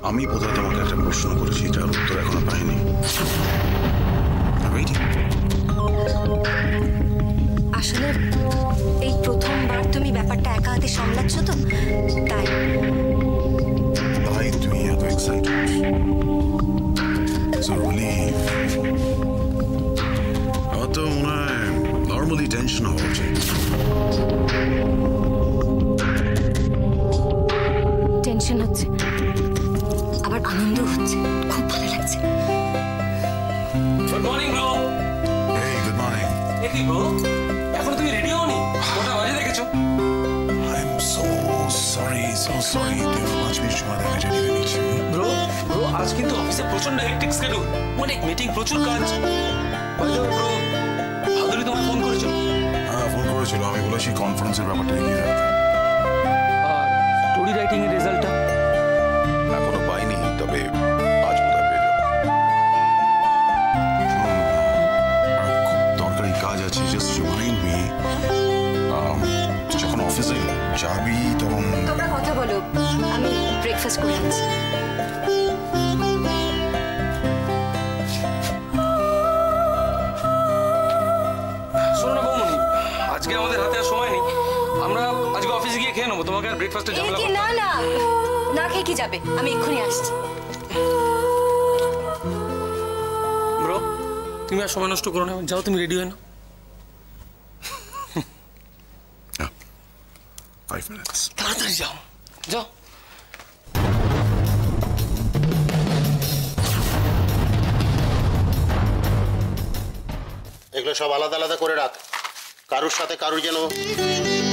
আমি বোধহয় তোমাকে একটা প্রশ্ন করেছি, যার উত্তর এখনো পাইনি। আসলে এই প্রথমবার তুমি ব্যাপারটা একা হাতে সামলাচ্ছ তো, তাই তুমি এত এক্সাইটেড। আমার তো মনে হয় নর্মালি টেনশন হওয়া উচিত। টেনশন হচ্ছে, আবার আনন্দ হচ্ছে, খুব ভালো লাগছে। Good morning bro. এই গুড মর্নিং। এ কি ব্রো, এখন তুমি রেডি হওনি? কটা বাজে দেখেছো? I am so sorry, so sorry. তুমি 5 মিনিট সময় দেখা রেডি হয়ে নিচ্ছি। ব্রো আজ কিন্তু অফিসে প্রচন্ড হেক্টিক শিডিউল, অনেক মিটিং, প্রচুর কাজ। ব্রো ভাদুরী তোমায় ফোন করেছো? হ্যাঁ ফোন করেছিল, আমি বলেছি কনফারেন্সের ব্যাপারটা এগিয়ে রাখতে। আর স্টোরি রাইটিং এর রেজাল্টটা এখনো পাইনি, তবে আজ বোধহয় পেয়ে যাবো। খুব দরকারি কাজ আছে, জাস্ট রিমাইন্ড মি। যখন অফিসে যাবি তখন তোমরা কথা বলো, আমি ব্রেকফাস্ট করে আনছি। শোনো না বৌমনি, আজকে আমাদের হাতে আর সময় নেই, আমরা আজকে অফিসে গিয়ে খেয়ে নেবো, তোমাকে আর ব্রেকফাস্টে ঝামেলা না না না খেয়ে কি যাবে, আমি এক্ষুনি আসছি। ব্রো তুমি আর সময় নষ্ট করো না, যাও তুমি রেডি হয়ে নাও। 5 minutes। তাড়াতাড়ি যাও যাও। এগুলো সব আলাদা আলাদা করে রাখ, কারুর সাথে কারুর যেন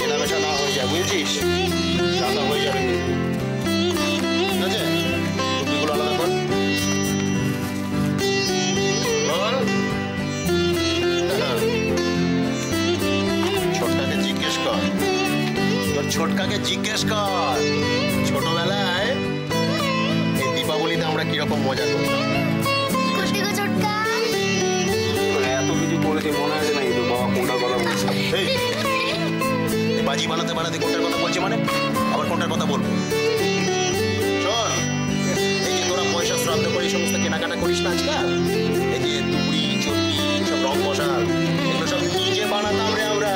মেলামেশা না হয়ে যায়, বুঝেছিস? জানা হয়ে যাবে কিন্তু, ঠিক আছে? টুপিগুলো আলাদা কর। ছোটকাকে জিজ্ঞেস কর, তোর ছোটকাকে জিজ্ঞেস কর ছোটবেলায় এই দীপাবলিতে আমরা কিরকম মজা করতাম। এত কিছু করেছে মনে আছে নাকি তো বাবা কোনটার কথা বলছে? বাজি বানাতে বানাতে কোনটার কথা বলছে, মানে আবার কোনটার কথা বলবো? শোন, এই যে তোরা পয়সা শ্রাদ্ধ করে এই সমস্ত কেনাকাটা করিস না আজকাল, এই যে তুবড়ি চর্বি সব রং মশাল, এগুলো সব নিজে বানাতাম রে আমরা,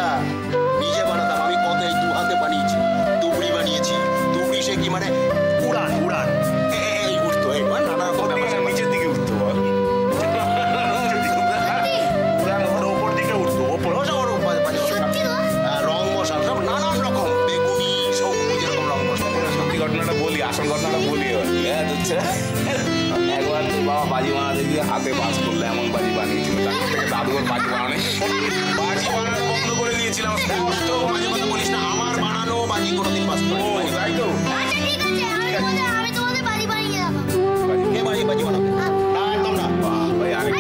নিজে বানাতাম। আমি কত এই 2 হাতে বানিয়েছি, তুবড়ি বানিয়েছি। তুবড়ি সে কি মানে উড়ান উড়ান এই উঠতো, এই নানা রকম ব্যাপার নিচের দিকে উঠতো, ওপর দিকে উঠতো, ওপর রং মশাল সব নানান রকম, বেগুনি সবুজ এরকম রং মশাল। সত্যি ঘটনাটা বলি, আসল ঘটনাটা বলি। একবার বাবা বাজি বানাতে গিয়ে হাতে বাজ করলো, এমন বাজি বানিয়েছিল, তারপর থেকে দাদুর বাজি বানানো বাজি বানানো বন্ধ করে দিয়েছিলাম। স্পষ্ট বাজি কথা বলিস না, আমার বানানো বাজি কোনোদিন বাজ করে। তাই তো? আমি তোমাদের বাড়ি বানিয়ে দেবো। কে বাজি বাজি বানাবে? একদম না ভাই, আমি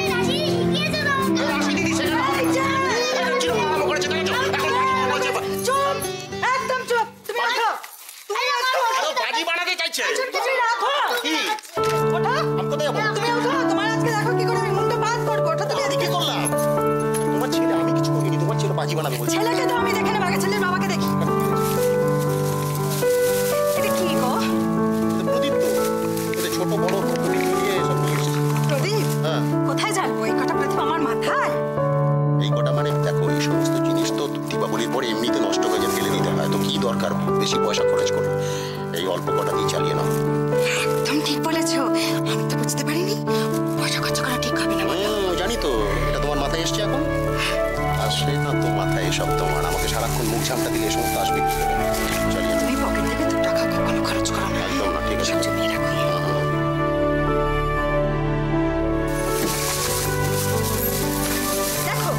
বাজি বানাতে চাইছে। তোমার ছেলে, আমি কিছু করিনি, তোমার ছেলে বাজি বানাবে বলছে। ছেলেকে তো আমি দেখে নেব, আগে ছেলের বাবাকে দেখি। এটা কি গো? প্রদীপ তো, এটা ছোট বড় প্রদীপ নিয়ে সব নিয়ে এসেছি। প্রদীপ? হ্যাঁ। কোথায় যাবো? এই কটা প্রদীপ আমার মাথায়? এই কটা মানে দেখো, এই সমস্ত জিনিস তো দীপাবলির পরে এমনিতে নষ্ট হয়ে যায়, ফেলে দিতে হয়, তো কি দরকার বেশি পয়সা খরচ করবে? এই অল্প কটা দিয়ে চালিয়ে নাও। একদম ঠিক বলেছো, আমি তো বুঝতে পারিনি পয়সা খরচ করা ঠিক হবে না। জানি তো, এটা তোমার মাথায় এসছে এখন, আসলে না তো মাথায় এসব তোমার, আমাকে সারাক্ষণ মুখ ঝামটা দিলে এই সমস্ত আসবে কি করে? চালিয়ে নাও। তুমি পকেট থেকে 2 টাকা কখনো খরচ করো না। একদম না, ঠিক আছে। সব জমিয়ে রাখো। দেখো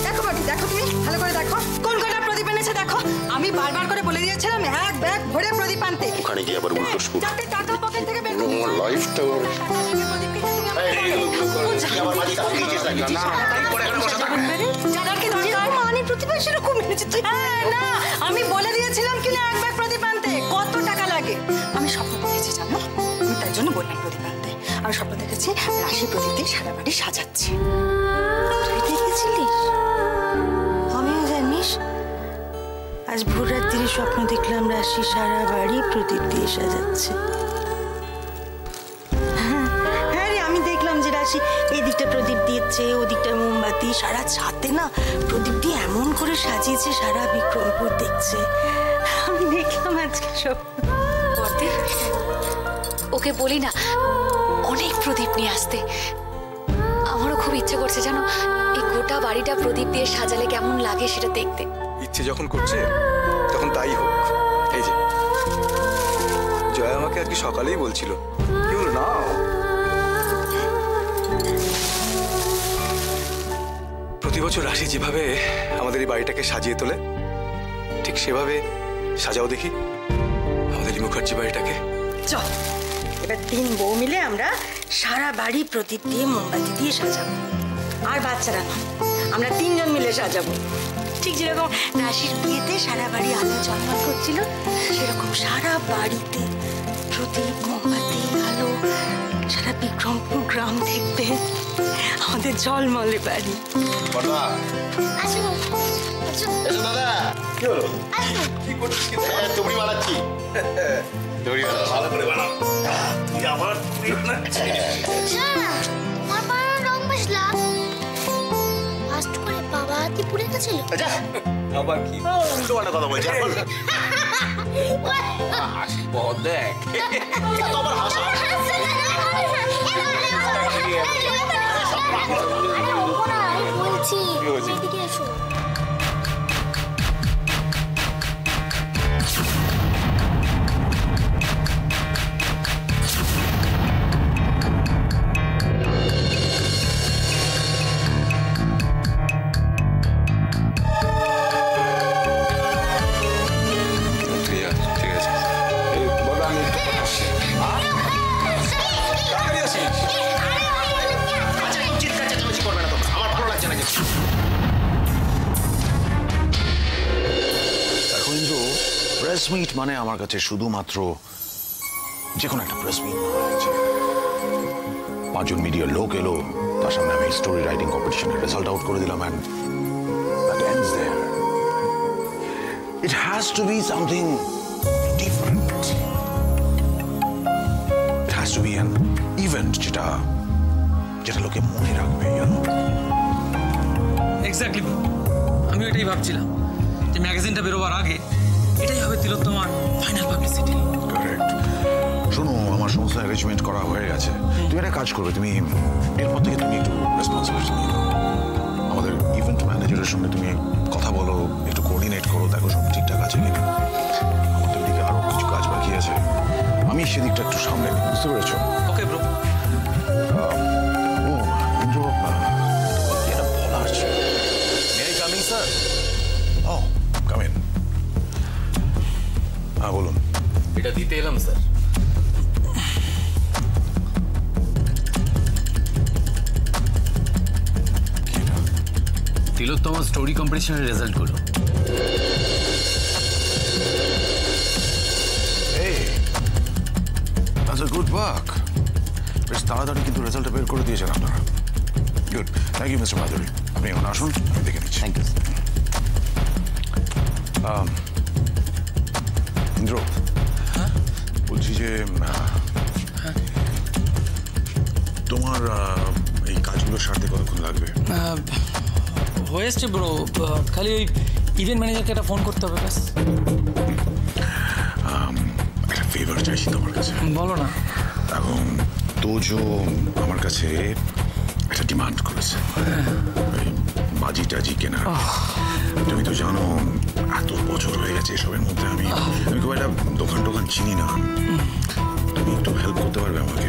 দেখো বাটি, দেখো তুমি ভালো করে দেখো কোন কটা প্রদীপ এনেছে। দেখো আমি বারবার করে বলে দিয়েছিলাম এক ব্যাগ ভরে প্রদীপ আনতে। ওখানে গিয়ে আবার উল্টো স্কুপ। যাতে টাকা পকেট থেকে বের করো। আমার লাইফটা আমার বাড়ি তাহলে নিচে থাকি। না পরে এখানে বসে থাকবে। জানাকে দরকার মানে প্রতিভা সেরকম এনেছে তুই। না আমি বলে দিয়েছিলাম কি না এক ব্যাগ প্রদীপ আনতে কত টাকা লাগে। আমি স্বপ্ন দেখেছি জানো, আমি তার জন্য বললাম প্রদীপ আনতে। আমি স্বপ্ন দেখেছি রাশি প্রদীপ দিয়ে সারা বাড়ি সাজাচ্ছি। তুই দেখেছিলিস? আমিও জানিস আজ ভোর রাত্রিরে স্বপ্ন দেখলাম রাশি সারা বাড়ি প্রদীপ দিয়ে সাজাচ্ছে। মাসি এদিকটা প্রদীপ দিয়েছে, ওদিকটা মোমবাতি, সারা ছাদে না প্রদীপ দিয়ে এমন করে সাজিয়েছে, সারা বিক্রমপুর দেখছে। আমি দেখলাম আজকে সব। ওকে বলি না অনেক প্রদীপ নিয়ে আসতে। আমারও খুব ইচ্ছে করছে জানো, এই গোটা বাড়িটা প্রদীপ দিয়ে সাজালে কেমন লাগে সেটা দেখতে। ইচ্ছে যখন করছে তখন তাই হোক। এই যে জয়া আমাকে আজকে সকালেই বলছিল, কি হলো না প্রতি বছর রাশি যেভাবে আমাদের এই বাড়িটাকে সাজিয়ে তোলে ঠিক সেভাবে সাজাও দেখি আমাদের এই মুখার্জি বাড়িটাকে। চল এবার 3 বউ মিলে আমরা সারা বাড়ি প্রদীপ দিয়ে মোমবাতি দিয়ে সাজাবো। আর বাচ্চারা না, আমরা 3 জন মিলে সাজাবো। ঠিক যেরকম রাশির বিয়েতে সারা বাড়ি আলো ঝলমল করছিল, সেরকম সারা বাড়িতে প্রদীপ মোমবাতি আলো, সারা বিক্রমপুর গ্রাম দেখবে আমাদের ঝলমলে বাড়ি। আসো এসো দাদা। কি হলো? কি করছিস? তুবড়ি বানাচ্ছি। তুবড়ি বানাচ্ছি। ভালো করে বানাও। তুই আবার তুই বানাচ্ছিস। তোমার বাড়ির রং মশলা ফাস্ট করে বাবা হাতে পুড়ে গেছিল। আচ্ছা আবার কি উল্টো পাল্টা কথা বলছি এখন। হাসি পথ দেখ। তোমার হাসা বলছি কি হয়েছে? এদিকে এসো। ঠিক আছে। এই বড় আমি তাড়াতাড়ি আসিস। আচ্ছা একটু চিৎকার চেঁচামেচি করবে না তোমরা, আমার ভালো লাগছে না কিছু। এখন তো প্রেস মিট মানে আমার কাছে শুধুমাত্র যে কোনো একটা প্রেস মিট হয়েছে। 5 জন মিডিয়ার লোক এলো, তার সামনে আমি স্টোরি রাইটিং কম্পিটিশনের রেজাল্ট আউট করে দিলাম, and that ends there. It has to be something different. It has to be an event যেটা লোকে মনে রাখবে, you know? এক্স্যাক্টলি, আমি এটাই ভাবছিলাম যে ম্যাগাজিনটা বেরোবার আগে এটাই হবে তিলোত্তমার ফাইনাল পাবলিসিটি। কারেক্ট। শোনো, আমার সমস্ত অ্যারেঞ্জমেন্ট করা হয়ে গেছে। তুমি একটা কাজ করবে, তুমি এরপর থেকে তুমি একটু রেসপন্সিবিলিটি নিয়ে নাও। আমাদের ইভেন্ট ম্যানেজারের সঙ্গে তুমি কথা বলো, একটু কোঅর্ডিনেট করো, দেখো সব ঠিকঠাক আছে কিনা। আমাদের দিকে আরো কিছু কাজ বাকি আছে, আমি সেদিকটা একটু সামলে নিই, বুঝতে পেরেছো? Okay bro. ও ইন্দ্র, এটা বলার ছিল। May I coming sir? Oh come in. হ্যাঁ বলুন। এটা দিতে এলাম স্যার। তিলোত্তমা স্টোরি কম্পিটিশনের রেজাল্টগুলো। Hey, that's a good work. বেশ তাড়াতাড়ি কিন্তু রেজাল্টটা বের করে দিয়েছেন আপনারা। গুড, থ্যাংক ইউ মিস্টার মাধুরী। আপনি এখন আসুন, আমি দেখে নিচ্ছি। Thank you sir. ইন্দ্র, বলছি যে তোমার এই কাজগুলো সারতে কতক্ষণ লাগবে? হয়ে এসছে ব্রো, খালি ওই ইভেন্ট ম্যানেজারকে একটা ফোন করতে হবে ব্যাস। একটা ফেভার চাইছি তোমার কাছে। বলো না। এখন তোজো আমার কাছে একটা ডিমান্ড করেছে, ওই বাজি টাজি কেনা। তুমি তো জানো এত বছর হয়ে গেছে এসবের মধ্যে, আমি খুব একটা দোকান টোকান চিনি না। তুমি একটু হেল্প করতে পারবে আমাকে?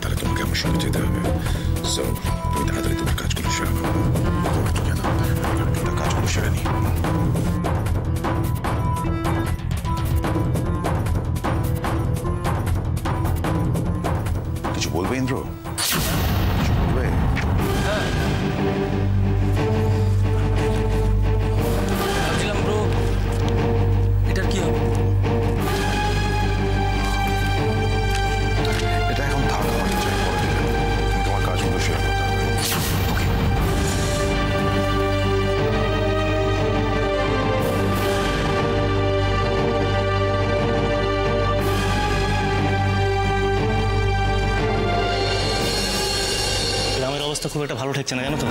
তাহলে তোমাকে আমার সঙ্গে যেতে হবে। সো তুমি তাড়াতাড়ি তোমার কাজগুলো সেরে নাও। একটু কেন কাজগুলো সেরে নি। কিছু বলবে ইন্দ্র? কিছু বলবে? ভাবছিলাম ব্রো, এটার কি হবে? এটা এখন থাক, আমার কিছু পরে দিলে তুমি তোমার কাজগুলো শেয়ার করতে হবে। ওকে। অবস্থা খুব একটা ভালো ঠেকছে না, জানো তো।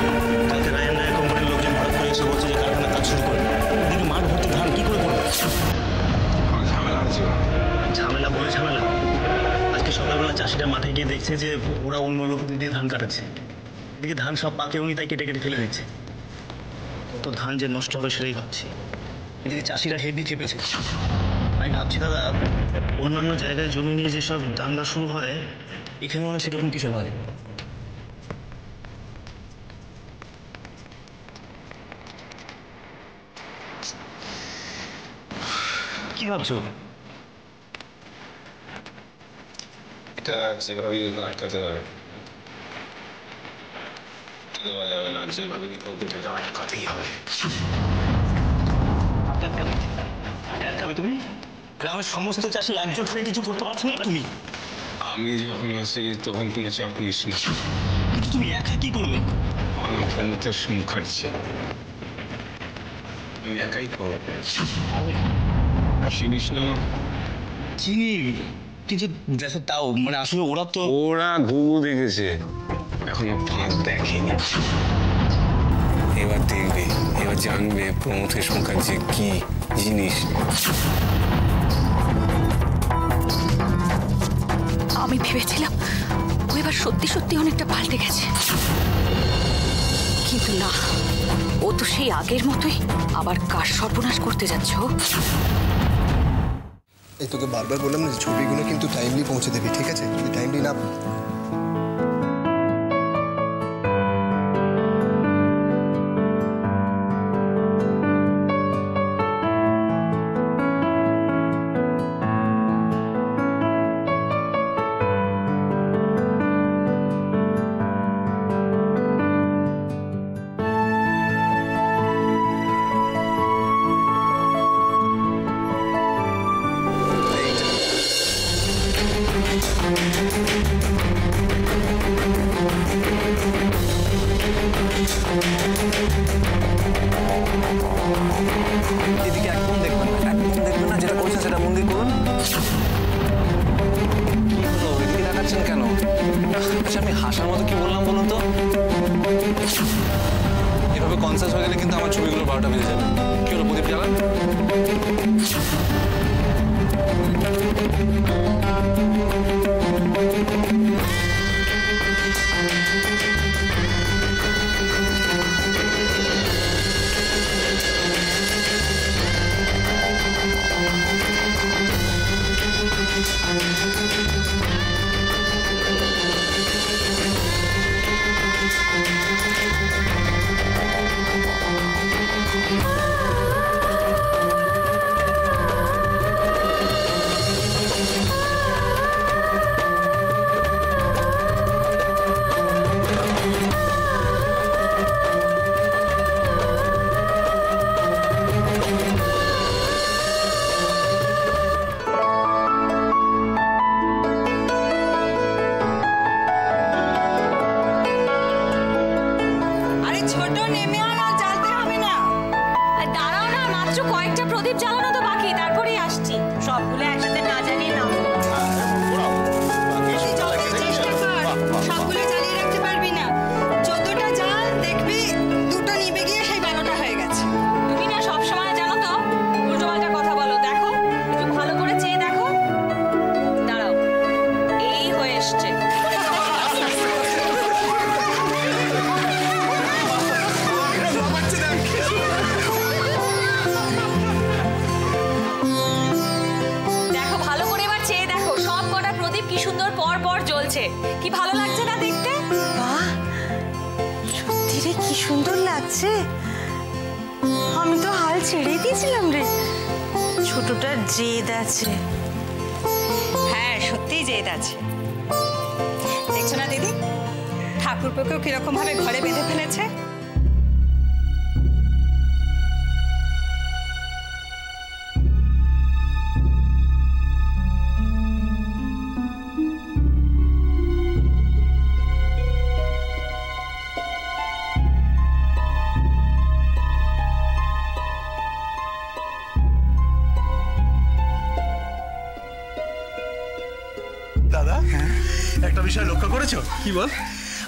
কালকে রায়ান কোম্পানির লোকজন হঠাৎ করে এসে বলছে যে কারখানা কাজ শুরু করবে। এদিকে মাঠ ভর্তি ধান, কি করে করবে? ঝামেলা বলে ঝামেলা। আজকে সকালবেলা চাষিরা মাঠে গিয়ে দেখছে যে ওরা অন্য লোক দিয়ে ধান কাটাচ্ছে। এদিকে ধান সব পাকে উনি তাই কেটে কেটে ফেলে দিচ্ছে। তো ধান যে নষ্ট হবে সেটাই ভাবছি। এদিকে চাষিরা হেডি চেপেছে। আমি ভাবছি দাদা, অন্যান্য জায়গায় জমি নিয়ে যেসব দাঙ্গা শুরু হয়, এখানে মনে হয় সেরকম কিছু হয়। কি ভাবছো? এটা যেভাবে আটকাতে হবে তুমি গ্রামের সমস্ত চাষি একজোট হয়ে কিছু করতে পারছো না তুমি? আমি যখন আছি তখন কোনো চাপ নিস না। কিন্তু তুমি একা কি করবে? আমার ক্ষমতার সংখ্যাচ্ছে, আমি একাই করবো। চিনিস না? চিনি, কিন্তু দেখো তাও মানে আসলে ওরা তো ওরা ঘুঘু দেখেছে, এখনো ফাঁক দেখেনি। এবার দেখবে, এবার জানবে প্রমথের সংখ্যা যে কি জিনিস। আমি ভেবেছিলাম ও এবার সত্যি সত্যি অনেকটা পাল্টে গেছে, কিন্তু না, ও তো সেই আগের মতোই আবার কার সর্বনাশ করতে যাচ্ছ। এই তোকে বারবার বললাম না, ছবিগুলো কিন্তু টাইমলি পৌঁছে দেবি, ঠিক আছে? যদি টাইমলি না এদিকে একদম দেখবেন না, যেটা করছেন সেটা মন দিয়ে করুন। কি হলো, এদিকে দেখাচ্ছেন কেন? আচ্ছা, আমি হাসার মতো কি বললাম বলুন তো? এভাবে কনসাস হয়ে গেলে কিন্তু আমার ছবিগুলো 12টা বেজে যাবে। কি হলো, প্রদীপ জ্বালান। কি ভালো লাগছে না দেখতে? বাহ, সত্যি রে কি সুন্দর লাগছে। আমি তো হাল ছেড়ে দিয়েছিলাম রে। ছোটটার জেদ আছে। হ্যাঁ, সত্যিই জেদ আছে। দেখছো না দিদি, ঠাকুরপোকেও কিরকম ভাবে ঘরে বেঁধে ফেলেছে। দাদা, একটা বিষয় লক্ষ্য করেছো? কি বল?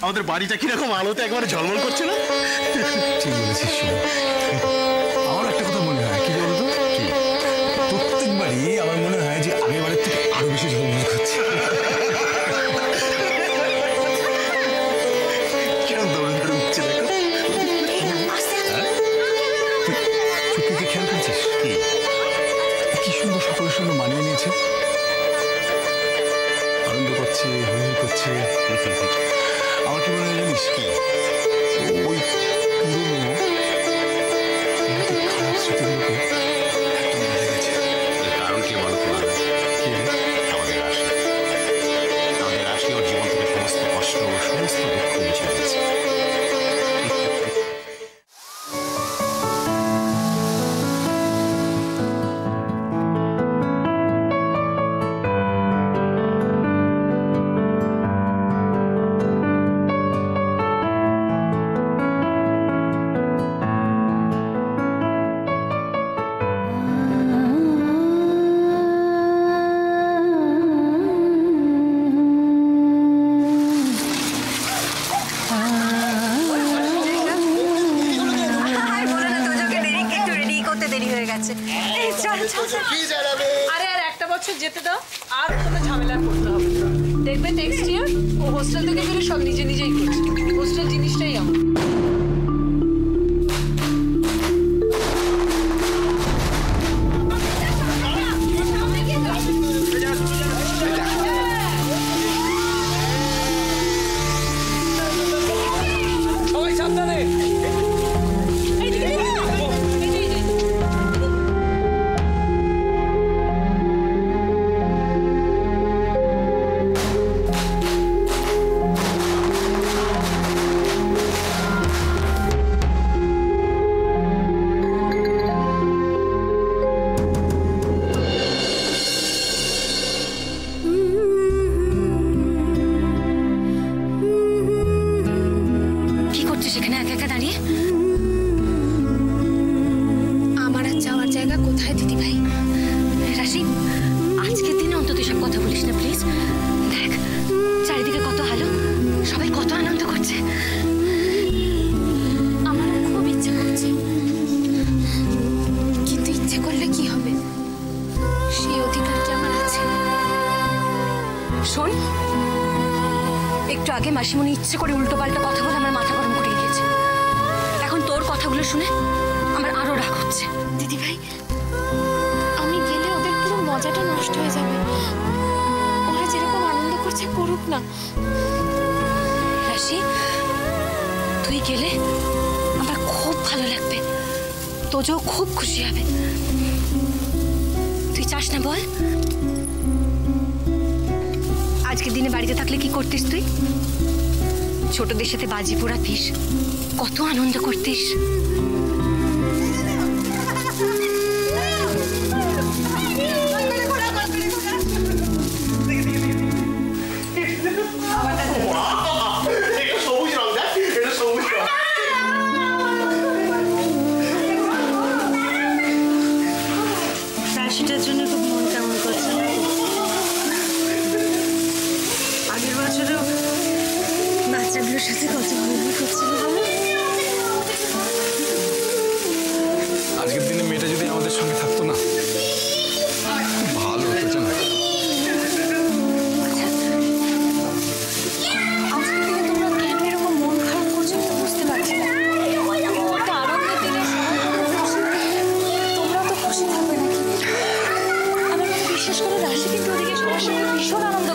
আমাদের বাড়িটা কিরকম আলোতে একবারে ঝলমল করছে না? ঠিক বলেছিস শুভ। আমার একটা কথা মনে হয় কি বলতো, কি প্রত্যেকবারই আমার মনে হয় যে আগের বারের থেকে আরো বেশি ঝলমল করছে। কিরকম দৌড়ে দৌড়ে উঠছে দেখো। চুক্তিকে খেয়াল করছিস কি সুন্দর সকলের সঙ্গে মানিয়ে নিয়েছে, আনন্দ করছে, হই হই করছে। আমার কি মনে হয় জানিস, কি ওই পুরনো খারাপ স্মৃতিগুলোকে একদম ভুলে গেছে। কারণ কি বলতো, কি আমাদের রাশি। আমাদের রাশি ওর জীবন থেকে সমস্ত কষ্ট, সমস্ত দুঃখ মুছে দিয়েছে। আরে আর একটা বছর যেতে দাও, আর কোনো ঝামেলা করতে হবে না। দেখবে নেক্সট ইয়ার ও হোস্টেল থেকে ফিরে সব নিজে নিজেই করছে। হোস্টেল জিনিসটাই আমার। সবাই সাবধানে। কি করছিস এখানে একা একা দাঁড়িয়ে? আমার আর যাওয়ার জায়গা কোথায় দিদি ভাই? রাশি, আজকের দিনে অন্তত সব কথা বলিস না প্লিজ। দেখ চারিদিকে কত আলো, সবাই কত আনন্দ করছে। আমার খুব ইচ্ছে করছে, কিন্তু ইচ্ছে করলে কি হবে? সেই অধিকার কি আমার আছে? শোন, একটু আগে মাসিমণি ইচ্ছে করে উল্টো পাল্টা কথা বলে আমার মাথা গরম করে গিয়েছে। এখন তোর কথাগুলো শুনে আমার আরো রাগ হচ্ছে। দিদি ভাই, আমি গেলে ওদের পুরো মজাটা নষ্ট হয়ে যাবে। ওরা যেরকম আনন্দ করছে করুক না। রাশি, তুই গেলে আমার খুব ভালো লাগবে, তোজও খুব খুশি হবে। তুই চাস না বল? আজকের দিনে বাড়িতে থাকলে কি করতিস তুই? ছোটদের সাথে বাজি পোড়াতিস, কত আনন্দ করতিস। সবুজ রং, দেখ এটা সবুজ রং। রাশিটার জন্য খুব মন কেমন করছে। আগের বছরও বাচ্চাগুলোর সাথে কত ভালো করছিল। আজকের দিনে মেয়েটা যদি আমাদের সঙ্গে থাকতো না, ভালো হতো জানো। আজকের দিনে তোমরা কেন এরকম মন খারাপ করছো আমি বুঝতে পারছি না। একটা আনন্দের দিনে তোমরা তো খুশি থাকবে নাকি? আমার বিশেষ করে রাশি কিন্তু ওদিকে সবার সঙ্গে ভীষণ আনন্দ